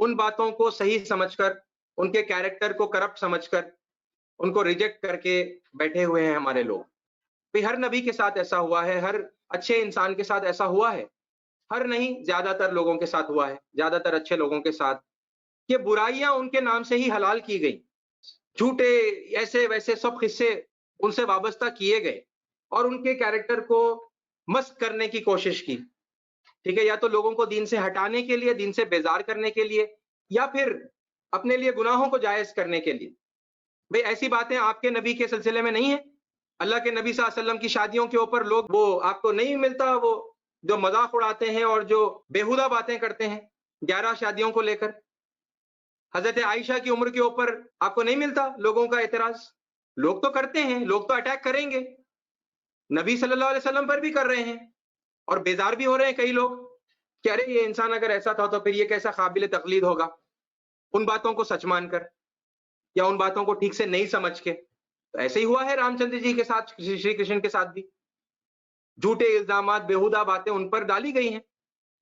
ان باتوں کو صحیح سمجھ کر، ان کے کیریکٹر کو کرپٹ سمجھ کر، ان کو ریجیکٹ کر کے بیٹھے ہوئے ہیں ہمارے لوگ. بھئی ہر نبی کے ساتھ ایسا ہوا ہے، ہر اچھے انسان کے ساتھ ایسا ہوا ہے، ہر نہیں زیادہ تر لوگوں کے ساتھ ہوا ہے، زیادہ تر اچھے لوگوں کے ساتھ، کہ برائیاں ان کے نام سے ہی حلال کی گئی، جھوٹے ایسے ویسے سب قصے ان سے وابستہ کیے گئے اور ان کے کیریکٹر کو مسخ کرنے کی کوشش کی. ٹھیک ہے، یا تو لوگوں کو دین سے ہٹانے کے لیے، دین سے بیزار کرنے کے لیے، یا پھر اپنے لیے گناہوں کو جائز کرنے کے لیے. بھئی ایسی باتیں آپ کے نبی کے سلسلے میں نہیں ہیں؟ اللہ کے نبی صلی اللہ علیہ وسلم کی شادیوں کے اوپر لوگ وہ آپ کو نہیں ملتا، وہ جو مذاق اڑاتے ہیں اور جو بیہودہ باتیں کرتے ہیں 11 شادیوں کو لے کر؟ حضرت عائشہ کی عمر کے اوپر آپ کو نہیں ملتا لوگوں کا اعتراض؟ لوگ تو کرتے ہیں، لوگ تو اٹیک کریں گے، نبی صلی اللہ علیہ وسلم پر بھی کر رہے ہیں، اور بیزار بھی ہو رہے ہیں کئی لوگ کہ ارے یہ انسان اگر ایسا تھا تو پھر یہ کیسا قابل تقلید ہوگا، ان باتوں کو سچ مان کر یا ان باتوں کو ٹھیک سے نہیں سمجھ کے. تو ایسے ہی ہوا ہے رام چندر جی کے ساتھ، شری کرشن کے ساتھ بھی جھوٹے الزامات، بیہودہ باتیں ان پر ڈالی گئی ہیں.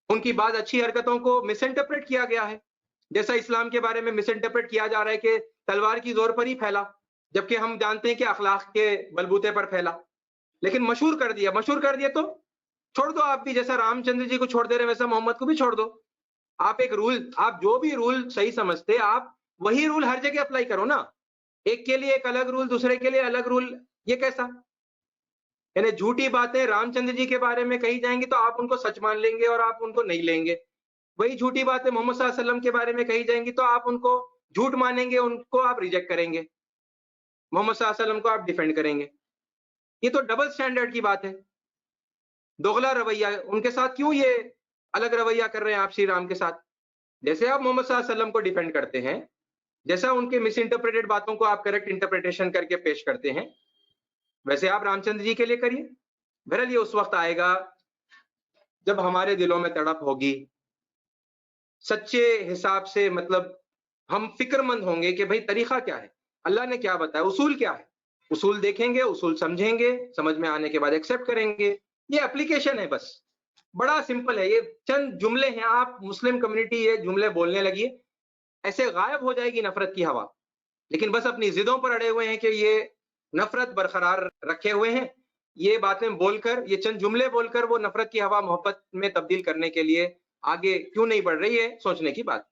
ان کی بعض اچھی حرکتوں کو مس انٹرپریٹ کیا گیا ہے، جیسا اسلام کے بارے میں مس انٹرپریٹ کیا جا رہا ہے کہ تلوار کی زور پر ہی پھیلا، جبکہ ہم جانتے ہیں کہ اخلاق کے بلبوتے پر پھیلا. لیکن مشہور کر دیا تو چھوڑ دو. آپ بھی جیسا رام چندر جی کو چھوڑ دے رہے ویسا محمد کو بھی چھوڑ دو. آپ ایک رول، آپ جو بھی رول صحیح سمجھتے آپ وہی رول ہر جگہ اپلائی کرو نا. ایک کے لیے ایک الگ رول، دوسرے کے لیے الگ رول، یہ کیسا؟ یعنی جھوٹی باتیں رام چندر جی کے بارے میں کہی جائیں گی تو آپ ان کو سچ مان لیں گے اور آپ ان کو نہیں لیں گے. وہی جھوٹی باتیں محمد صلی اللہ علیہ وسلم کے بارے میں کہی جائیں گی تو آپ ان کو جھوٹ مانیں گے، ان کو آپ ریجیکٹ کریں گے، محمد صلی اللہ علیہ وسلم کو آپ ڈیفینڈ کریں گے. یہ تو ڈبل سٹینڈرڈ کی بات ہے، دوغلا رویہ. ان کے ساتھ کیوں یہ الگ رویہ کر رہے ہیں آپ شری رام کے ساتھ؟ جیسے آپ محمد صلی اللہ علیہ وسلم کو ڈیفینڈ کرتے ہیں، جیسا ان کے مس انٹرپریٹڈ باتوں کو آپ کریکٹ انٹرپریٹیشن کر کے پیش کرتے ہیں، ویسے آپ رام چندر جی کے لیے کریے. بہرحال یہ اس وقت آئے گا جب ہمارے دلوں میں تڑپ ہوگی، سچے حساب سے، مطلب ہم فکر مند ہوں گے کہ بھئی طریقہ کیا ہے، اللہ نے کیا بتایا، اصول کیا ہے. اصول دیکھیں گے، اصول سمجھیں گے، سمجھ میں آنے کے بعد ایکسیپٹ کریں گے. یہ اپلیکیشن ہے، بس بڑا سمپل ہے. یہ چند جملے ہیں، آپ مسلم کمیونٹی یہ جملے بولنے لگیے، ایسے غائب ہو جائے گی نفرت کی ہوا. لیکن بس اپنی ضدوں پر اڑے ہوئے ہیں کہ یہ نفرت برقرار رکھے ہوئے ہیں. یہ باتیں بول کر، یہ چند جملے بول کر وہ نفرت کی ہوا محبت میں تبدیل کرنے کے لیے آگے کیوں نہیں بڑھ رہی ہے، سوچنے کی بات.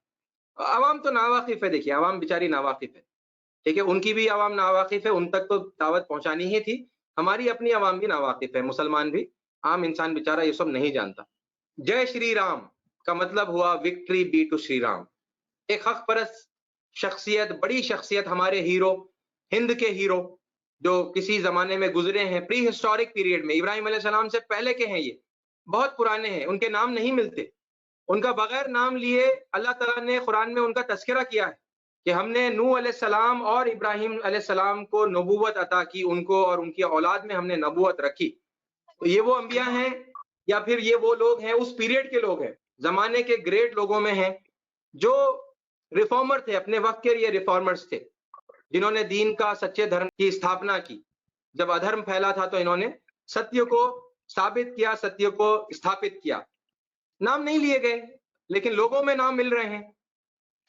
عوام تو ناواقف ہے، دیکھیے عوام بیچاری ناواقف ہے، ٹھیک ہے، ان کی بھی عوام ناواقف ہے، ان تک تو دعوت پہنچانی ہی تھی. ہماری اپنی عوام بھی ناواقف ہے، مسلمان بھی، عام انسان بیچارہ یہ سب نہیں جانتا. جے شری رام کا مطلب ہوا victory be to Shri Ram. ایک حق پرست شخصیت، بڑی شخصیت، ہمارے ہیرو، ہند کے ہیرو جو کسی زمانے میں گزرے ہیں، پری ہسٹورک پیریڈ میں، ابراہیم علیہ السلام سے پہلے کے ہیں، یہ بہت پرانے ہیں، ان کے نام نہیں ملتے. ان کا بغیر نام لیے اللہ تعالیٰ نے قرآن میں ان کا تذکرہ کیا ہے کہ ہم نے نوح علیہ السلام اور ابراہیم علیہ السلام کو نبوت عطا کی، ان کو اور ان کی اولاد میں ہم نے نبوت رکھی. تو یہ وہ انبیاء ہیں یا پھر یہ وہ لوگ ہیں، اس پیریڈ کے لوگ ہیں، زمانے کے گریٹ لوگوں میں ہیں، جو ریفارمر تھے، اپنے وقت کے یہ ریفارمرز تھے، جنہوں نے دین کا، سچے دھرم کی استھاپنا کی. جب ادھرم پھیلا تھا تو انہوں نے ستیہ کو ثابت کیا، ستیہ کو استھاپت کیا. نام نہیں لیے گئے لیکن لوگوں میں نام مل رہے ہیں.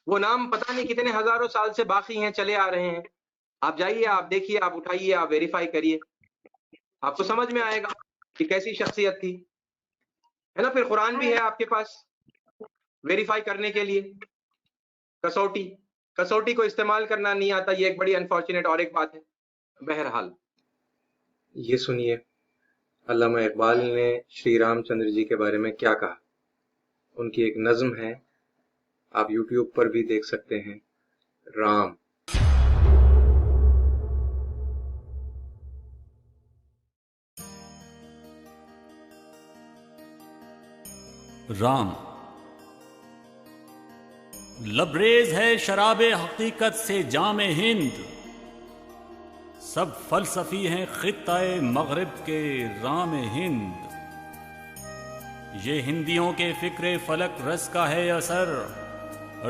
وہ نام پتہ نہیں کتنے ہزاروں سال سے باقی ہیں، چلے آ رہے ہیں. آپ جائیے، آپ دیکھیے، آپ اٹھائیے، آپ ویریفائی کریے، آپ کو سمجھ میں آئے گا کہ کیسی شخصیت تھی، ہے نا. پھر قرآن بھی ہے آپ کے پاس ویریفائی کرنے کے لیے. کسوٹی کو استعمال کرنا نہیں آتا، یہ ایک بڑی انفارچونیٹ اور ایک بات ہے. بہرحال یہ سنیے علامہ اقبال نے شری رام چندر جی کے بارے میں کیا کہا. ان کی ایک نظم ہے، آپ یوٹیوب پر بھی دیکھ سکتے ہیں، رام. رام لبریز ہے شراب حقیقت سے جام ہند، سب فلسفی ہیں خطہ مغرب کے رام ہند. یہ ہندیوں کے فکر فلک رس کا ہے اثر،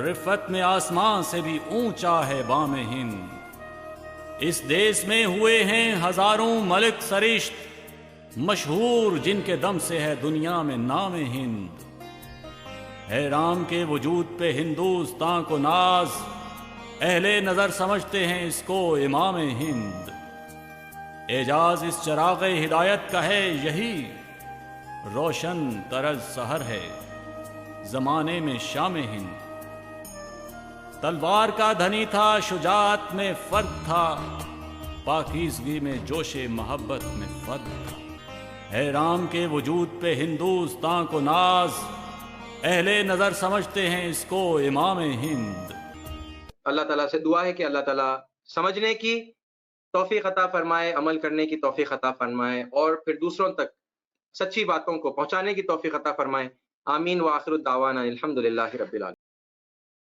رفت میں آسمان سے بھی اونچا ہے بام ہند. اس دیس میں ہوئے ہیں ہزاروں ملک سرشت، مشہور جن کے دم سے ہے دنیا میں نام ہند. ہے رام کے وجود پہ ہندوستاں کو ناز، اہل نظر سمجھتے ہیں اس کو امام ہند۔ اعجاز اس چراغ ہدایت کا ہے یہی، روشن طرز سحر ہے زمانے میں شام ہند۔ تلوار کا دھنی تھا، شجاعت میں فرد تھا، پاکیزگی میں جوش محبت میں فرد تھا۔ ہے رام کے وجود پہ ہندوستاں کو ناز، اہل نظر سمجھتے ہیں اس کو امام ہند۔ اللہ تعالیٰ سے دعا ہے کہ اللہ تعالیٰ سمجھنے کی توفیق عطا فرمائے، عمل کرنے کی توفیق عطا فرمائے، اور پھر دوسروں تک سچی باتوں کو پہنچانے کی توفیق عطا فرمائے۔ آمین وآخر الدعوانا الحمدللہ رب العالمین۔